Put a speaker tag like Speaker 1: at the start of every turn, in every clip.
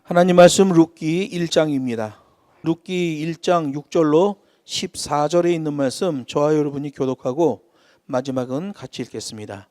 Speaker 1: 하나님 말씀 룻기 1장입니다. 룻기 1장 6절로 14절에 있는 말씀 저와 여러분이 교독하고 마지막은 같이 읽겠습니다.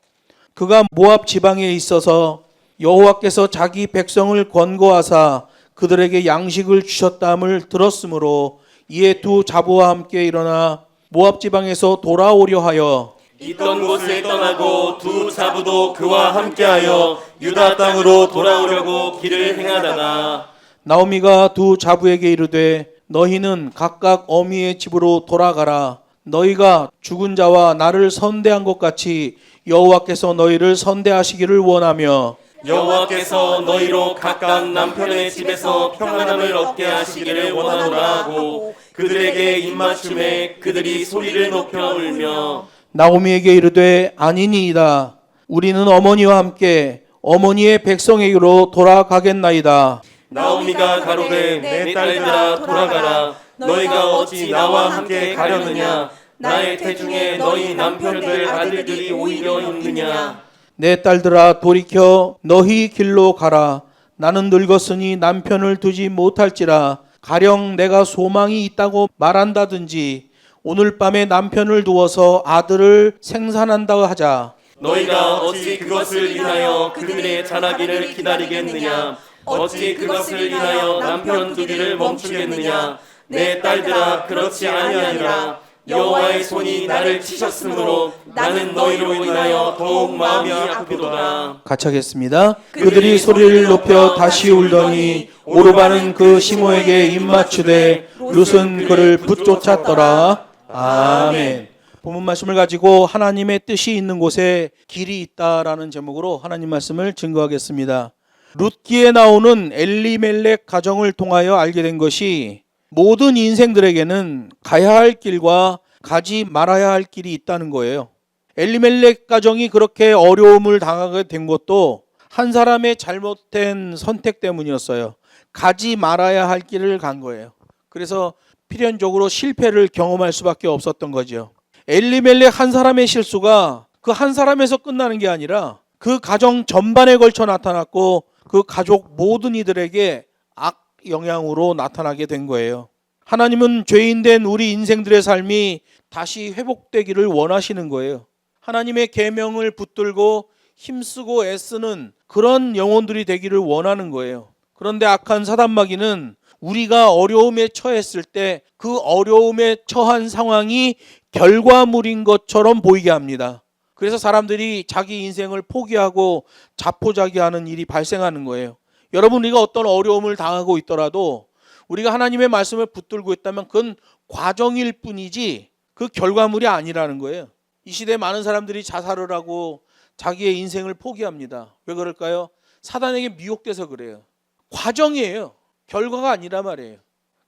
Speaker 1: 그가 모압 지방에 있어서 여호와께서 자기 백성을 권고하사 그들에게 양식을 주셨다함을 들었으므로 이에 두 자부와 함께 일어나 모압 지방에서 돌아오려 하여
Speaker 2: 있던 곳을 떠나고 두 자부도 그와 함께하여 유다 땅으로 돌아오려고 길을 행하다가
Speaker 1: 나오미가 두 자부에게 이르되 너희는 각각 어미의 집으로 돌아가라. 너희가 죽은 자와 나를 선대한 것 같이 여호와께서 너희를 선대하시기를 원하며
Speaker 2: 여호와께서 너희로 각각 남편의 집에서 평안함을 얻게 하시기를 원하노라 하고 그들에게 입맞춤에 그들이 소리를 높여 울며
Speaker 1: 나오미에게 이르되 아니니이다. 우리는 어머니와 함께 어머니의 백성에게로 돌아가겠나이다.
Speaker 2: 나오미가 가로되 내 딸들아 돌아가라. 너희가 어찌 나와 함께 가려느냐. 나의 태중에 너희 남편들 아들들이 오히려 있느냐.
Speaker 1: 내 딸들아 돌이켜 너희 길로 가라. 나는 늙었으니 남편을 두지 못할지라. 가령 내가 소망이 있다고 말한다든지 오늘 밤에 남편을 두어서 아들을 생산한다 하자.
Speaker 2: 너희가 어찌 그것을 인하여 그들의 자라기를 기다리겠느냐. 어찌 그것을 인하여 남편 두기를 멈추겠느냐. 내 딸들아 그렇지 아니하니라. 여호와의 손이 나를 치셨으므로 나는 너희로 인하여 더욱 마음이 아프도다.
Speaker 1: 같이 하겠습니다. 그들이 소리를 높여 다시 울더니 오르바는 그 시모에게 입맞추되 룻은 그를 붙쫓았더라. 아멘. 본문 말씀을 가지고 하나님의 뜻이 있는 곳에 길이 있다라는 제목으로 하나님 말씀을 증거하겠습니다. 룻기에 나오는 엘리멜렉 가정을 통하여 알게 된 것이 모든 인생들에게는 가야 할 길과 가지 말아야 할 길이 있다는 거예요. 엘리멜렉 가정이 그렇게 어려움을 당하게 된 것도 한 사람의 잘못된 선택 때문이었어요. 가지 말아야 할 길을 간 거예요. 그래서 필연적으로 실패를 경험할 수밖에 없었던 거죠. 엘리멜렉 한 사람의 실수가 그 한 사람에서 끝나는 게 아니라 그 가정 전반에 걸쳐 나타났고 그 가족 모든 이들에게 악 영향으로 나타나게 된 거예요. 하나님은 죄인된 우리 인생들의 삶이 다시 회복되기를 원하시는 거예요. 하나님의 계명을 붙들고 힘쓰고 애쓰는 그런 영혼들이 되기를 원하는 거예요. 그런데 악한 사단마귀는 우리가 어려움에 처했을 때 그 어려움에 처한 상황이 결과물인 것처럼 보이게 합니다. 그래서 사람들이 자기 인생을 포기하고 자포자기하는 일이 발생하는 거예요. 여러분, 우리가 어떤 어려움을 당하고 있더라도 우리가 하나님의 말씀을 붙들고 있다면 그건 과정일 뿐이지 그 결과물이 아니라는 거예요. 이 시대에 많은 사람들이 자살을 하고 자기의 인생을 포기합니다. 왜 그럴까요? 사단에게 미혹돼서 그래요. 과정이에요. 결과가 아니란 말이에요.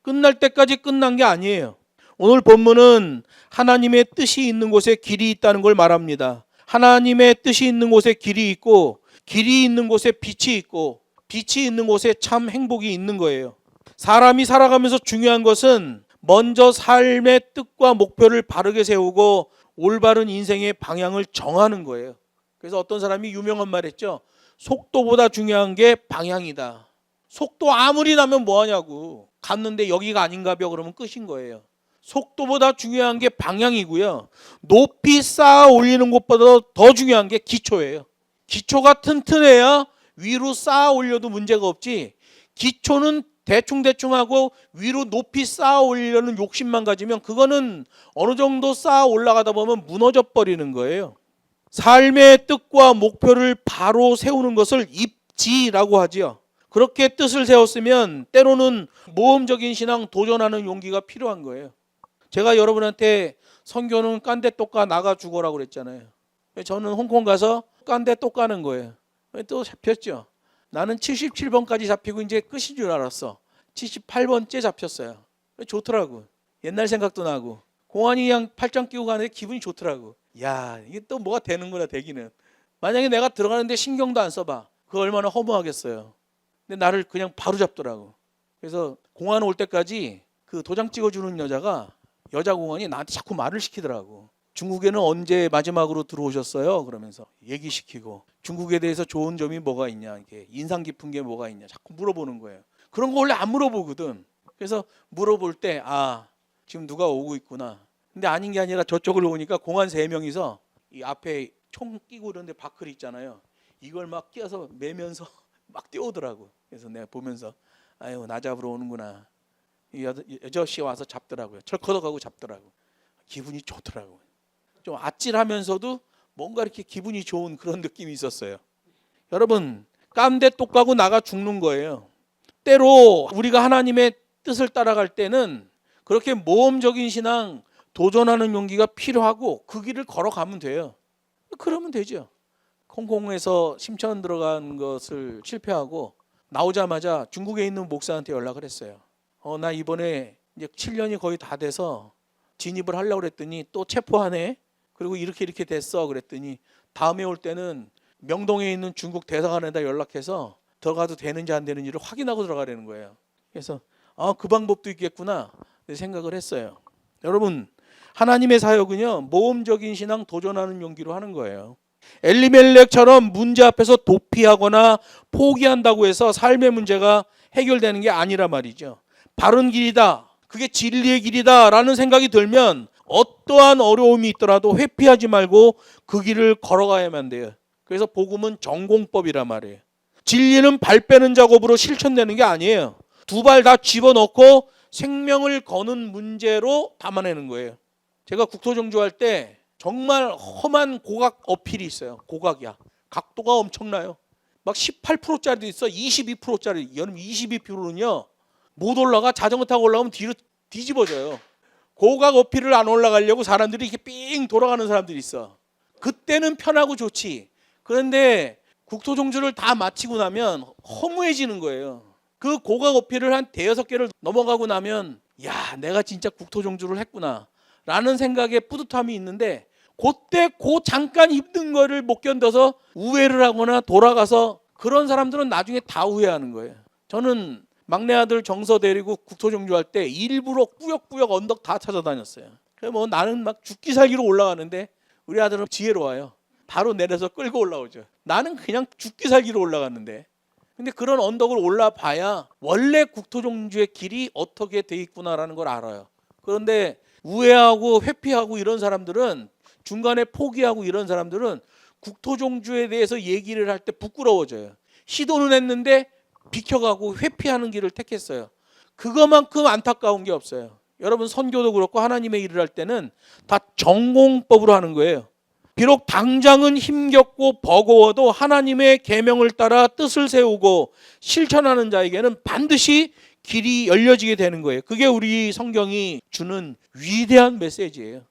Speaker 1: 끝날 때까지 끝난 게 아니에요. 오늘 본문은 하나님의 뜻이 있는 곳에 길이 있다는 걸 말합니다. 하나님의 뜻이 있는 곳에 길이 있고 길이 있는 곳에 빛이 있고 빛이 있는 곳에 참 행복이 있는 거예요. 사람이 살아가면서 중요한 것은 먼저 삶의 뜻과 목표를 바르게 세우고 올바른 인생의 방향을 정하는 거예요. 그래서 어떤 사람이 유명한 말 했죠. 속도보다 중요한 게 방향이다. 속도 아무리 나면 뭐하냐고. 갔는데 여기가 아닌가벼 그러면 끝인 거예요. 속도보다 중요한 게 방향이고요. 높이 쌓아 올리는 것보다 더 중요한 게 기초예요. 기초가 튼튼해야 위로 쌓아 올려도 문제가 없지. 기초는 대충대충 하고 위로 높이 쌓아 올리려는 욕심만 가지면 그거는 어느 정도 쌓아 올라가다 보면 무너져 버리는 거예요. 삶의 뜻과 목표를 바로 세우는 것을 입지라고 하지요. 그렇게 뜻을 세웠으면 때로는 모험적인 신앙 도전하는 용기가 필요한 거예요. 제가 여러분한테 선교는 깐대 똑까 나가 죽어라고 그랬잖아요. 저는 홍콩 가서 깐대 똑 까는 거예요. 또 잡혔죠. 나는 77번까지 잡히고 이제 끝인 줄 알았어. 78번째 잡혔어요. 좋더라고. 옛날 생각도 나고. 공안이 그냥 팔짱 끼고 가는데 기분이 좋더라고. 야, 이게 또 뭐가 되는구나, 되기는. 만약에 내가 들어가는데 신경도 안 써봐. 그거 얼마나 허무하겠어요. 근데 나를 그냥 바로 잡더라고. 그래서 공안 올 때까지 그 도장 찍어주는 여자 공안이 나한테 자꾸 말을 시키더라고. 중국에는 언제 마지막으로 들어오셨어요? 그러면서 얘기시키고 중국에 대해서 좋은 점이 뭐가 있냐, 이렇게 인상 깊은 게 뭐가 있냐 자꾸 물어보는 거예요. 그런 거 원래 안 물어보거든. 그래서 물어볼 때 지금 누가 오고 있구나. 근데 아닌 게 아니라 저쪽으로 오니까 공안 3명이서 이 앞에 총 끼고 이런데 바클이 있잖아요. 이걸 막 끼어서 매면서 막 뛰어오더라고. 그래서 내가 보면서 아유, 나 잡으러 오는구나. 이 여자씨 와서 잡더라고요. 철커덕하고 잡더라고. 기분이 좋더라고요. 좀 아찔하면서도 뭔가 이렇게 기분이 좋은 그런 느낌이 있었어요. 여러분, 깜대 똑 가고 나가 죽는 거예요. 때로 우리가 하나님의 뜻을 따라갈 때는 그렇게 모험적인 신앙, 도전하는 용기가 필요하고 그 길을 걸어가면 돼요. 그러면 되죠. 홍콩에서 심천 들어간 것을 실패하고 나오자마자 중국에 있는 목사한테 연락을 했어요. 나 이번에 이제 7년이 거의 다 돼서 진입을 하려고 그랬더니 또 체포하네. 그리고 이렇게 됐어. 그랬더니 다음에 올 때는 명동에 있는 중국 대사관에다 연락해서 들어가도 되는지 안 되는지를 확인하고 들어가라는 거예요. 그래서 그 방법도 있겠구나 생각을 했어요. 여러분, 하나님의 사역은요, 모험적인 신앙, 도전하는 용기로 하는 거예요. 엘리멜렉처럼 문제 앞에서 도피하거나 포기한다고 해서 삶의 문제가 해결되는 게 아니라 말이죠. 바른 길이다, 그게 진리의 길이다 라는 생각이 들면 어떠한 어려움이 있더라도 회피하지 말고 그 길을 걸어가야만 돼요. 그래서 복음은 전공법이란 말이에요. 진리는 발 빼는 작업으로 실천되는 게 아니에요. 2발 다 집어넣고 생명을 거는 문제로 담아내는 거예요. 제가 국토정주할 때 정말 험한 고각 어필이 있어요. 고각이야. 각도가 엄청나요. 막 18%짜리도 있어. 22%짜리. 여름 22%는요. 못 올라가. 자전거 타고 올라가면 뒤로 뒤집어져요. 고각 어필을 안 올라가려고 사람들이 이렇게 삥 돌아가는 사람들이 있어. 그때는 편하고 좋지. 그런데 국토종주를 다 마치고 나면 허무해지는 거예요. 그 고각 어필을 한 5-6개를 넘어가고 나면 내가 진짜 국토종주를 했구나 라는 생각에 뿌듯함이 있는데 그때 잠깐 힘든 거를 못 견뎌서 우회를 하거나 돌아가서 그런 사람들은 나중에 다 후회하는 거예요. 저는 막내 아들 정서 데리고 국토종주할 때 일부러 꾸역꾸역 언덕 다 찾아다녔어요. 그래서 나는 막 죽기 살기로 올라가는데 우리 아들은 지혜로워요. 바로 내려서 끌고 올라오죠. 나는 그냥 죽기 살기로 올라갔는데. 근데 그런 언덕을 올라봐야 원래 국토종주의 길이 어떻게 돼 있구나라는 걸 알아요. 그런데 우회하고 회피하고 이런 사람들은, 중간에 포기하고 이런 사람들은 국토종주에 대해서 얘기를 할 때 부끄러워져요. 시도는 했는데 비켜가고 회피하는 길을 택했어요. 그거만큼 안타까운 게 없어요. 여러분, 선교도 그렇고 하나님의 일을 할 때는 다 전공법으로 하는 거예요. 비록 당장은 힘겹고 버거워도 하나님의 계명을 따라 뜻을 세우고 실천하는 자에게는 반드시 길이 열려지게 되는 거예요. 그게 우리 성경이 주는 위대한 메시지예요.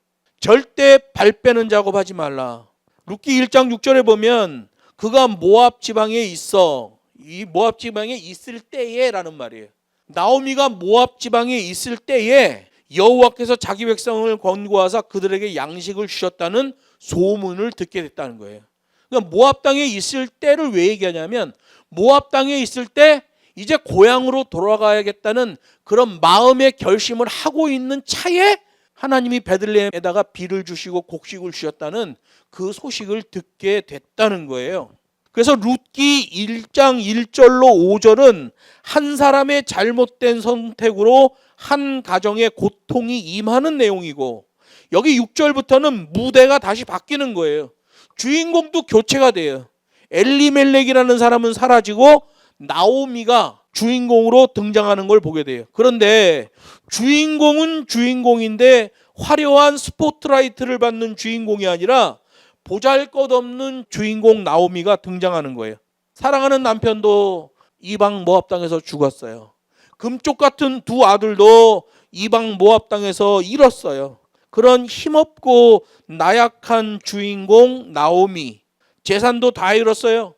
Speaker 1: 절대 발 빼는 작업하지 말라. 룻기 1장 6절에 보면 그가 모압 지방에 있어. 이 모압 지방에 있을 때에 라는 말이에요. 나오미가 모압 지방에 있을 때에 여호와께서 자기 백성을 권고하사 그들에게 양식을 주셨다는 소문을 듣게 됐다는 거예요. 그러니까 모압 땅에 있을 때를 왜 얘기하냐면 모압 땅에 있을 때 이제 고향으로 돌아가야겠다는 그런 마음의 결심을 하고 있는 차에 하나님이 베들레헴에다가 비를 주시고 곡식을 주셨다는 그 소식을 듣게 됐다는 거예요. 그래서 룻기 1장 1절로 5절은 한 사람의 잘못된 선택으로 한 가정의 고통이 임하는 내용이고, 여기 6절부터는 무대가 다시 바뀌는 거예요. 주인공도 교체가 돼요. 엘리멜렉이라는 사람은 사라지고 나오미가 주인공으로 등장하는 걸 보게 돼요. 그런데 주인공은 주인공인데 화려한 스포트라이트를 받는 주인공이 아니라 보잘것없는 주인공 나오미가 등장하는 거예요. 사랑하는 남편도 이방 모압 땅에서 죽었어요. 금쪽 같은 2 아들도 이방 모압 땅에서 잃었어요. 그런 힘없고 나약한 주인공 나오미, 재산도 다 잃었어요.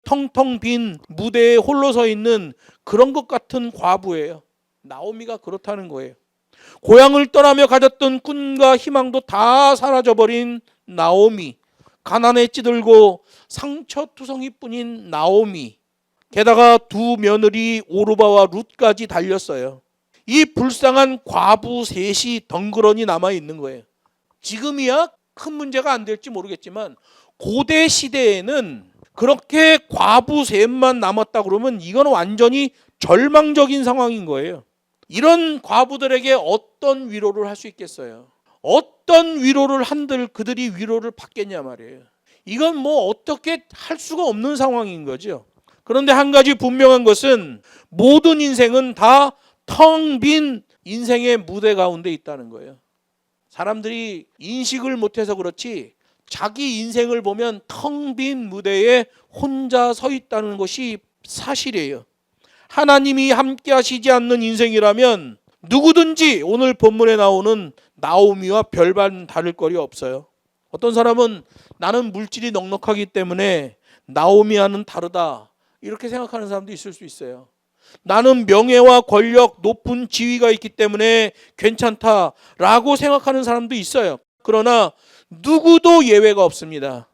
Speaker 1: 텅텅 빈 무대에 홀로 서 있는 그런 것 같은 과부예요. 나오미가 그렇다는 거예요. 고향을 떠나며 가졌던 꿈과 희망도 다 사라져버린 나오미, 가난에 찌들고 상처투성이뿐인 나오미, 게다가 2 며느리 오르바와 룻까지 달렸어요. 이 불쌍한 과부 3이 덩그러니 남아있는 거예요. 지금이야 큰 문제가 안 될지 모르겠지만 고대 시대에는 그렇게 과부 3만 남았다 그러면 이건 완전히 절망적인 상황인 거예요. 이런 과부들에게 어떤 위로를 할 수 있겠어요? 어떤 위로를 한들 그들이 위로를 받겠냐 말이에요. 이건 뭐 어떻게 할 수가 없는 상황인 거죠. 그런데 한 가지 분명한 것은 모든 인생은 다 텅 빈 인생의 무대 가운데 있다는 거예요. 사람들이 인식을 못해서 그렇지 자기 인생을 보면 텅 빈 무대에 혼자 서 있다는 것이 사실이에요. 하나님이 함께 하시지 않는 인생이라면 누구든지 오늘 본문에 나오는 나오미와 별반 다를 거리 없어요. 어떤 사람은 나는 물질이 넉넉하기 때문에 나오미와는 다르다 이렇게 생각하는 사람도 있을 수 있어요. 나는 명예와 권력, 높은 지위가 있기 때문에 괜찮다라고 생각하는 사람도 있어요. 그러나 누구도 예외가 없습니다.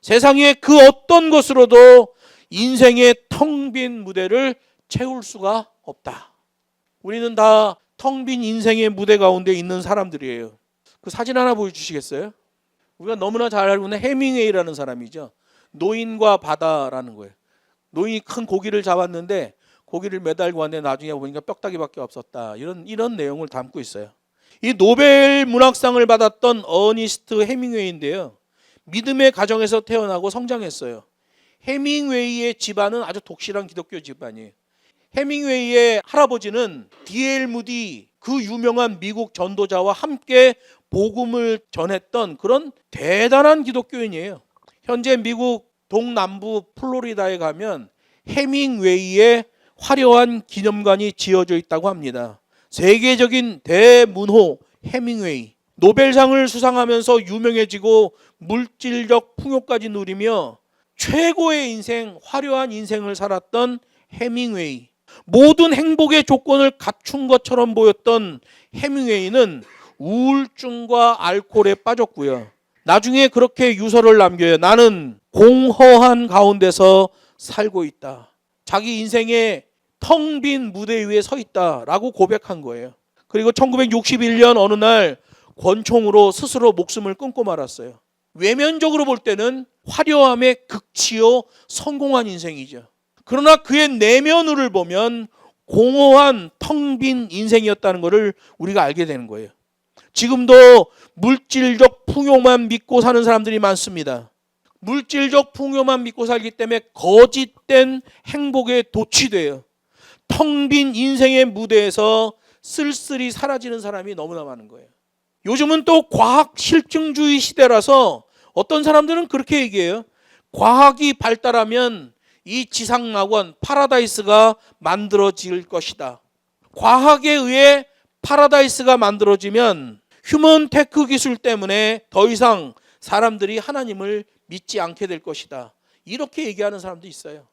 Speaker 1: 세상의 그 어떤 것으로도 인생의 텅 빈 무대를 채울 수가 없다. 우리는 다 텅 빈 인생의 무대 가운데 있는 사람들이에요. 그 사진 하나 보여주시겠어요? 우리가 너무나 잘 알고 있는 해밍웨이라는 사람이죠. 노인과 바다라는 거예요. 노인이 큰 고기를 잡았는데 고기를 매달고 왔는데 나중에 보니까 뼈다귀밖에 없었다. 이런 내용을 담고 있어요. 이 노벨 문학상을 받았던 어니스트 해밍웨이인데요. 믿음의 가정에서 태어나고 성장했어요. 해밍웨이의 집안은 아주 독실한 기독교 집안이에요. 해밍웨이의 할아버지는 D.L. 무디 그 유명한 미국 전도자와 함께 복음을 전했던 그런 대단한 기독교인이에요. 현재 미국 동남부 플로리다에 가면 해밍웨이의 화려한 기념관이 지어져 있다고 합니다. 세계적인 대문호 해밍웨이. 노벨상을 수상하면서 유명해지고 물질적 풍요까지 누리며 최고의 인생, 화려한 인생을 살았던 해밍웨이. 모든 행복의 조건을 갖춘 것처럼 보였던 해밍웨이는 우울증과 알코올에 빠졌고요. 나중에 그렇게 유서를 남겨요. 나는 공허한 가운데서 살고 있다. 자기 인생의 텅 빈 무대 위에 서 있다라고 고백한 거예요. 그리고 1961년 어느 날 권총으로 스스로 목숨을 끊고 말았어요. 외면적으로 볼 때는 화려함의 극치요 성공한 인생이죠. 그러나 그의 내면을 보면 공허한 텅 빈 인생이었다는 것을 우리가 알게 되는 거예요. 지금도 물질적 풍요만 믿고 사는 사람들이 많습니다. 물질적 풍요만 믿고 살기 때문에 거짓된 행복에 도취돼요. 텅 빈 인생의 무대에서 쓸쓸히 사라지는 사람이 너무나 많은 거예요. 요즘은 또 과학 실증주의 시대라서 어떤 사람들은 그렇게 얘기해요. 과학이 발달하면 이 지상낙원 파라다이스가 만들어질 것이다. 과학에 의해 파라다이스가 만들어지면 휴먼 테크 기술 때문에 더 이상 사람들이 하나님을 믿지 않게 될 것이다. 이렇게 얘기하는 사람도 있어요.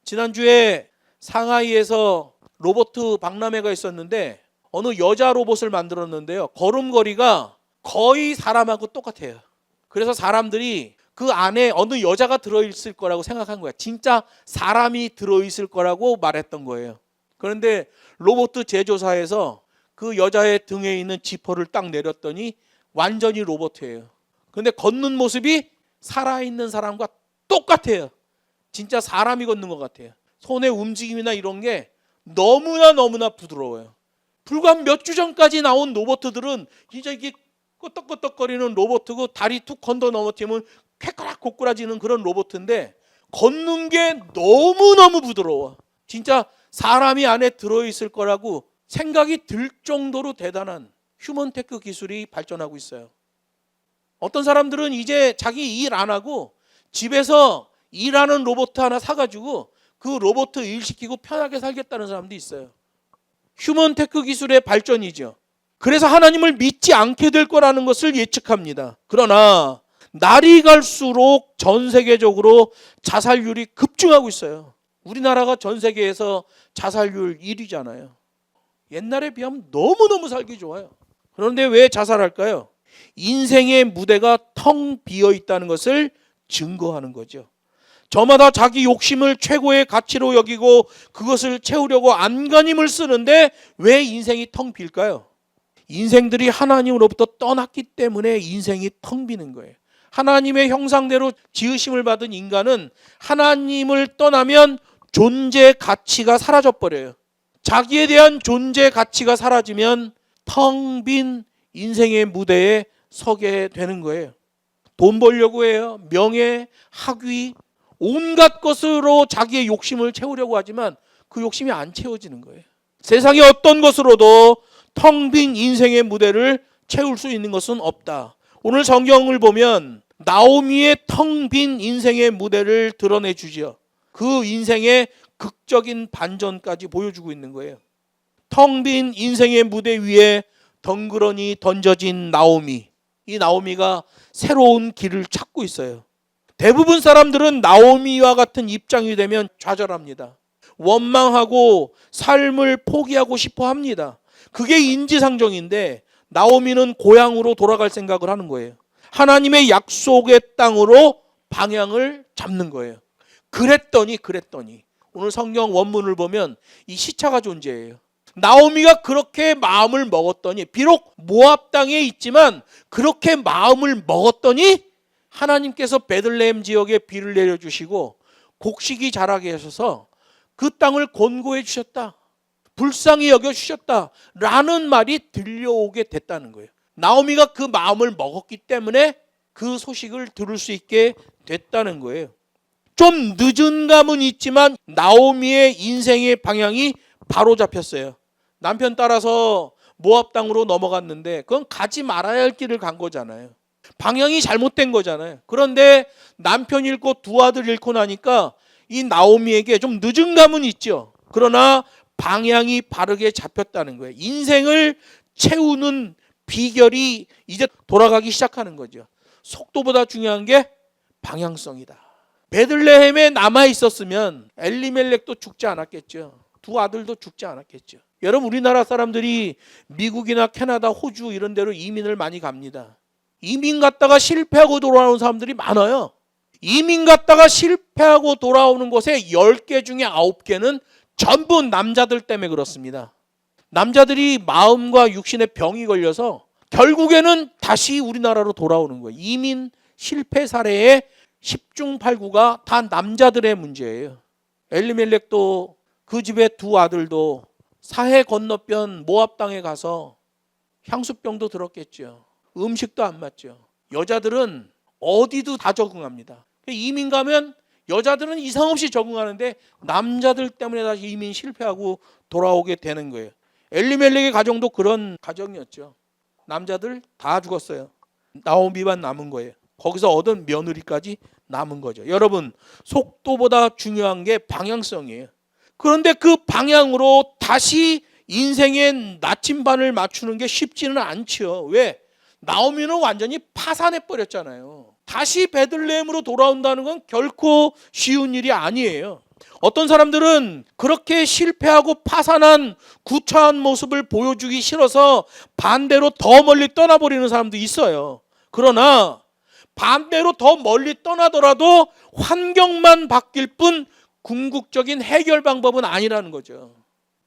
Speaker 1: 지난주에 상하이에서 로봇 박람회가 있었는데 어느 여자 로봇을 만들었는데요. 걸음걸이가 거의 사람하고 똑같아요. 그래서 사람들이 그 안에 어느 여자가 들어있을 거라고 생각한 거야. 진짜 사람이 들어있을 거라고 말했던 거예요. 그런데 로봇 제조사에서 그 여자의 등에 있는 지퍼를 딱 내렸더니 완전히 로봇이에요. 그런데 걷는 모습이 살아있는 사람과 똑같아요. 진짜 사람이 걷는 것 같아요. 손의 움직임이나 이런 게 너무나 부드러워요. 불과 몇 주 전까지 나온 로봇들은 진짜 이게 끄떡끄떡거리는 로봇이고 다리 툭 건더 넘어뜨리면 쾌거락 고꾸라지는 그런 로봇인데 걷는 게 너무너무 부드러워. 진짜 사람이 안에 들어있을 거라고 생각이 들 정도로 대단한 휴먼 테크 기술이 발전하고 있어요. 어떤 사람들은 이제 자기 일 안 하고 집에서 일하는 로봇 하나 사가지고 그 로봇 일 시키고 편하게 살겠다는 사람도 있어요. 휴먼 테크 기술의 발전이죠. 그래서 하나님을 믿지 않게 될 거라는 것을 예측합니다. 그러나 날이 갈수록 전 세계적으로 자살률이 급증하고 있어요. 우리나라가 전 세계에서 자살률 1위잖아요. 옛날에 비하면 너무너무 살기 좋아요. 그런데 왜 자살할까요? 인생의 무대가 텅 비어 있다는 것을 증거하는 거죠. 저마다 자기 욕심을 최고의 가치로 여기고 그것을 채우려고 안간힘을 쓰는데 왜 인생이 텅 빌까요? 인생들이 하나님으로부터 떠났기 때문에 인생이 텅 비는 거예요. 하나님의 형상대로 지으심을 받은 인간은 하나님을 떠나면 존재 가치가 사라져 버려요. 자기에 대한 존재 가치가 사라지면 텅 빈 인생의 무대에 서게 되는 거예요. 돈 벌려고 해요. 명예, 학위, 온갖 것으로 자기의 욕심을 채우려고 하지만 그 욕심이 안 채워지는 거예요. 세상의 어떤 것으로도 텅 빈 인생의 무대를 채울 수 있는 것은 없다. 오늘 성경을 보면 나오미의 텅 빈 인생의 무대를 드러내 주죠. 그 인생의 극적인 반전까지 보여주고 있는 거예요. 텅 빈 인생의 무대 위에 덩그러니 던져진 나오미. 이 나오미가 새로운 길을 찾고 있어요. 대부분 사람들은 나오미와 같은 입장이 되면 좌절합니다. 원망하고 삶을 포기하고 싶어 합니다. 그게 인지상정인데 나오미는 고향으로 돌아갈 생각을 하는 거예요. 하나님의 약속의 땅으로 방향을 잡는 거예요. 그랬더니 오늘 성경 원문을 보면 이 시차가 존재해요. 나오미가 그렇게 마음을 먹었더니, 비록 모압 땅에 있지만 그렇게 마음을 먹었더니 하나님께서 베들레헴 지역에 비를 내려주시고 곡식이 자라게 하셔서 그 땅을 권고해 주셨다, 불쌍히 여겨주셨다 라는 말이 들려오게 됐다는 거예요. 나오미가 그 마음을 먹었기 때문에 그 소식을 들을 수 있게 됐다는 거예요. 좀 늦은 감은 있지만 나오미의 인생의 방향이 바로 잡혔어요. 남편 따라서 모압 땅으로 넘어갔는데 그건 가지 말아야 할 길을 간 거잖아요. 방향이 잘못된 거잖아요. 그런데 남편 잃고 두 아들 잃고 나니까 이 나오미에게 좀 늦은 감은 있죠. 그러나 방향이 바르게 잡혔다는 거예요. 인생을 채우는 비결이 이제 돌아가기 시작하는 거죠. 속도보다 중요한 게 방향성이다. 베들레헴에 남아 있었으면 엘리멜렉도 죽지 않았겠죠. 두 아들도 죽지 않았겠죠. 여러분, 우리나라 사람들이 미국이나 캐나다, 호주 이런 데로 이민을 많이 갑니다. 이민 갔다가 실패하고 돌아오는 사람들이 많아요. 이민 갔다가 실패하고 돌아오는 곳에 10개 중에 9개는 전부 남자들 때문에 그렇습니다. 남자들이 마음과 육신의 병이 걸려서 결국에는 다시 우리나라로 돌아오는 거예요. 이민 실패 사례의 10중 8구가 다 남자들의 문제예요. 엘리멜렉도 그 집의 두 아들도 사해 건너편 모압 땅에 가서 향수병도 들었겠죠. 음식도 안 맞죠. 여자들은 어디도 다 적응합니다. 이민 가면 여자들은 이상 없이 적응하는데 남자들 때문에 다시 이민 실패하고 돌아오게 되는 거예요. 엘리멜렉의 가정도 그런 가정이었죠. 남자들 다 죽었어요. 나오미만 남은 거예요. 거기서 얻은 며느리까지 남은 거죠. 여러분, 속도보다 중요한 게 방향성이에요. 그런데 그 방향으로 다시 인생의 나침반을 맞추는 게 쉽지는 않죠. 왜? 나오미는 완전히 파산해 버렸잖아요. 다시 베들레헴으로 돌아온다는 건 결코 쉬운 일이 아니에요. 어떤 사람들은 그렇게 실패하고 파산한 구차한 모습을 보여주기 싫어서 반대로 더 멀리 떠나버리는 사람도 있어요. 그러나 반대로 더 멀리 떠나더라도 환경만 바뀔 뿐 궁극적인 해결 방법은 아니라는 거죠.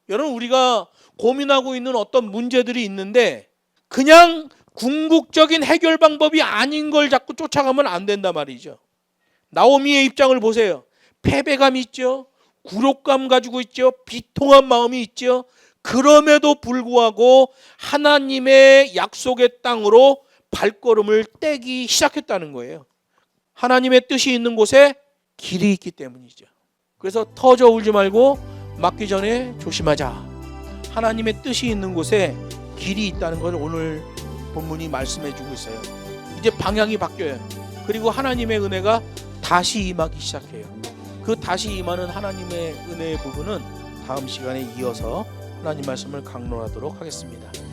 Speaker 1: 여러분, 우리가 고민하고 있는 어떤 문제들이 있는데 그냥 궁극적인 해결 방법이 아닌 걸 자꾸 쫓아가면 안 된단 말이죠. 나오미의 입장을 보세요. 패배감이 있죠. 굴욕감 가지고 있죠. 비통한 마음이 있죠. 그럼에도 불구하고 하나님의 약속의 땅으로 발걸음을 떼기 시작했다는 거예요. 하나님의 뜻이 있는 곳에 길이 있기 때문이죠. 그래서 터져 울지 말고 맞기 전에 조심하자. 하나님의 뜻이 있는 곳에 길이 있다는 걸 오늘 본문이 말씀해 주고 있어요. 이제 방향이 바뀌어요. 그리고 하나님의 은혜가 다시 임하기 시작해요. 그 다시 임하는 하나님의 은혜의 부분은 다음 시간에 이어서 하나님 말씀을 강론하도록 하겠습니다.